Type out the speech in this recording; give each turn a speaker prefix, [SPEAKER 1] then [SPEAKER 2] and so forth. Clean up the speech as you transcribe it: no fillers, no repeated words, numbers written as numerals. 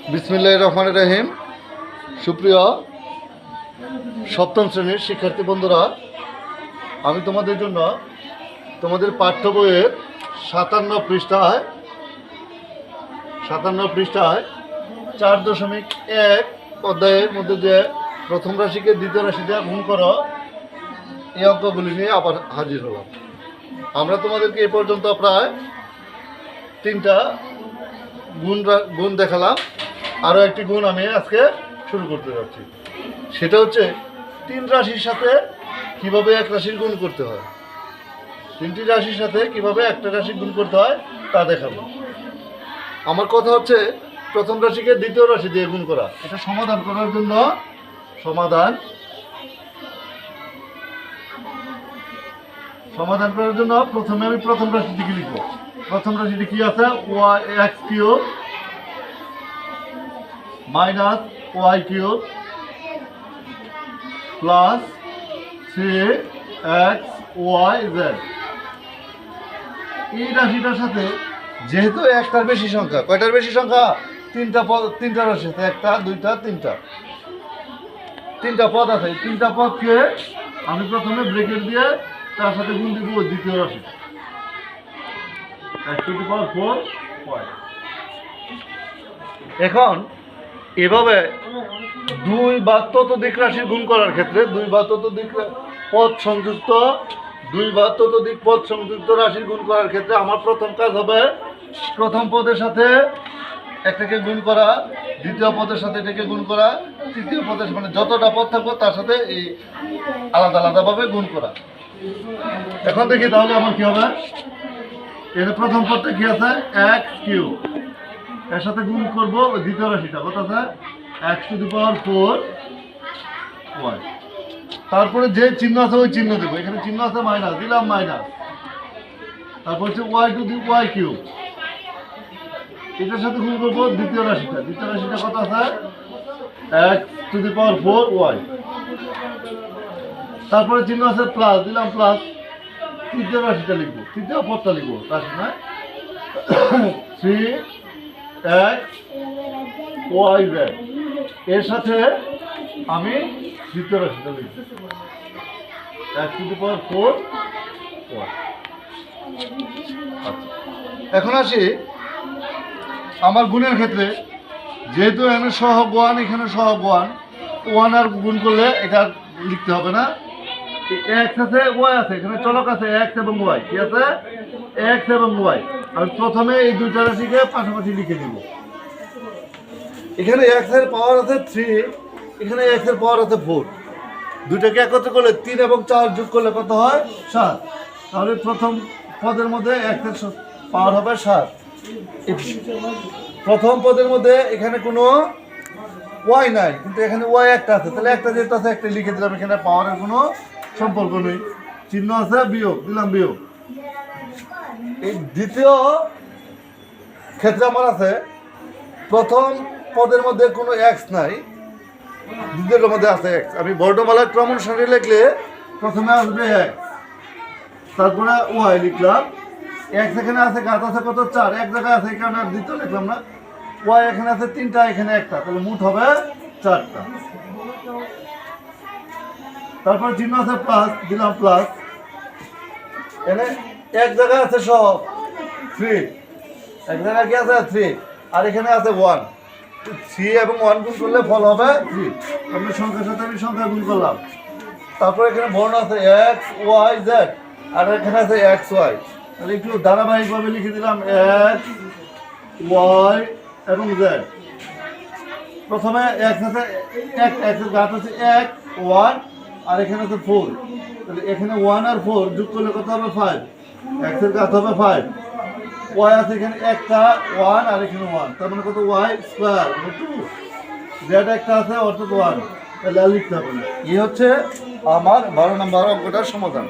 [SPEAKER 1] বিসমিল্লাহির রহমানির রহিম। সুপ্রিয় সপ্তম শ্রেণীর শিক্ষার্থী বন্ধুরা, আমি তোমাদের জন্য তোমাদের পাঠ্য বইয়ের 57 পৃষ্ঠায় 4.1 অধ্যায়ের মধ্যে যে প্রথম রাশিকে দ্বিতীয় রাশিতে গুণ করো এই অঙ্কগুলি নিয়ে আবার হাজির হলাম। আমরা তোমাদেরকে এ পর্যন্ত প্রায় 3টা গুণ দেখালাম। আরও একটি গুণ আমি আজকে শুরু করতে যাচ্ছি। সেটা হচ্ছে 3 রাশির সাথে কিভাবে এক রাশির গুণ করতে হয়। 3টি রাশির সাথে কিভাবে একটা রাশি গুণ করতে হয় তা দেখাবো। আমার কথা হচ্ছে প্রথম রাশিকে দ্বিতীয় রাশি দিয়ে গুণ করা। এটা সমাধান করার জন্য প্রথমে আমি প্রথম রাশিটিকে লিখব। প্রথম রাশিটি কি আছে? x³ minus y³ plus 3xyz। এই রাশিটার সাথে যেহেতু একটার বেশি সংখ্যা, কয়টার বেশি সংখ্যা? 3টা রাশি আছে, 1টা 2টা 3টা পদ আছে। 3টা পদকে আমি প্রথমে ব্রেকেট দিয়ে তার সাথে গুণ দিব দ্বিতীয় রাশি x⁴। এখন এভাবে 2 বা ততোধিক রাশির গুণ করার ক্ষেত্রে 2 বা ততোধিক পদ সংযুক্ত রাশির গুণ করার ক্ষেত্রে আমার প্রথম কাজ হবে প্রথম পদের সাথে একটাকে গুণ করা, দ্বিতীয় পদের সাথে এটাকে গুণ করা, তৃতীয় পদের মানে যতটা পদ থাকবে তার সাথে এই আলাদাভাবে গুণ করা। এখন দেখি তাহলে আমার কি হবে। এর প্রথম পদটা কি আছে? x³ এর সাথে গুণ করব ওই দ্বিতীয় রাশিটা, কত আছে? x⁴y। তারপরে যে চিহ্ন আছে ওই চিহ্ন দেবো। এখানে চিহ্ন আছে মাইনাস, দিলাম মাইনাস। তারপর হচ্ছে y³ এটার সাথে গুণ করবো দ্বিতীয় রাশিটা। দ্বিতীয় রাশিটা কত আছে? x⁴y। তারপরে চিহ্ন আছে প্লাস, দিলাম প্লাস। তৃতীয় রাশিটা লিখবো, তৃতীয় পদটা লিখবো, রাশি নয়, 3xyz। এর সাথে আমি দ্বিতীয় রাশিটা লিখব, x⁴y। এখন আসি আমার গুণের ক্ষেত্রে। যেহেতু এখানে সহগ 1, এখানে সহগ 1 আর গুণ করলে এটা লিখতে হবে না। x আছে, y আছে, এখানে চলক আছে x এবং y। কি আছে? x এবং y। আমি প্রথমে এই 2টা রাশিকে পাশাপাশি লিখে দিব। এখানে x এর পাওয়ার আছে 3, এখানে x এর পাওয়ার আছে 4। দুইটাকে একত্র করলে 3 এবং 4 যোগ করলে কত হয়? 7। তাহলে প্রথম পদের মধ্যে x এর পাওয়ার হবে 7। প্রথম পদের মধ্যে এখানে কোনো y নাই, কিন্তু এখানে y একটা আছে। তাহলে একটা যেটা আছে একটা লিখে দিলাম। এখানে পাওয়ারের কোনো সম্পর্ক নেই, চিহ্ন আছে বিয়োগ, দিলাম বিয়োগ। এই দ্বিতীয় ক্ষেত্রে আমার আছে প্রথম পদের মধ্যে কোনো x নাই, দ্বিতীয়টার মধ্যে আছে x। আমি বর্ণমালার ক্রম অনুসারে লিখলে প্রথমে আসবে x, তারপরে y লিখলাম। x এখানে আছে, ঘাত আছে কত? 4, এক জায়গায় আছে, এখানে আর দ্বিতীয় লিখলাম না। y এখানে আছে 3টা, এখানে একটা, তাহলে মোট হবে 4টা। তারপর চিহ্ন আছে প্লাস, দিলাম প্লাস। এখানে এক জায়গায় আছে সব 3, এক জায়গায় কি আছে? 3, আর এখানে আছে 1। 3 এবং 1 গুণ করলে ফল হবে 3। আমি সংখ্যার সাথে আমি সংখ্যা গুণ করলাম। তারপর এখানে বর্ণ আছে x y z, আর এখানে আছে x y। তাহলে একটু ধারাবাহিকভাবে লিখে দিলাম x y এবং z। প্রথমে x আছে, x এর ঘাত আছে 1 1, আর এখানে আছে 4। তাহলে এখানে 1 আর 4 যোগ করলে কত হবে? 5। x এর ঘাত হবে 5। y আছে এখানে একটা 1, আর এখানে 1, তার মানে কত? y² 2। z একটা আছে অর্থাৎ 1। তাহলে আর লিখতে হবে না। এই হচ্ছে আমার 12 নম্বর অঙ্কটার সমাধান।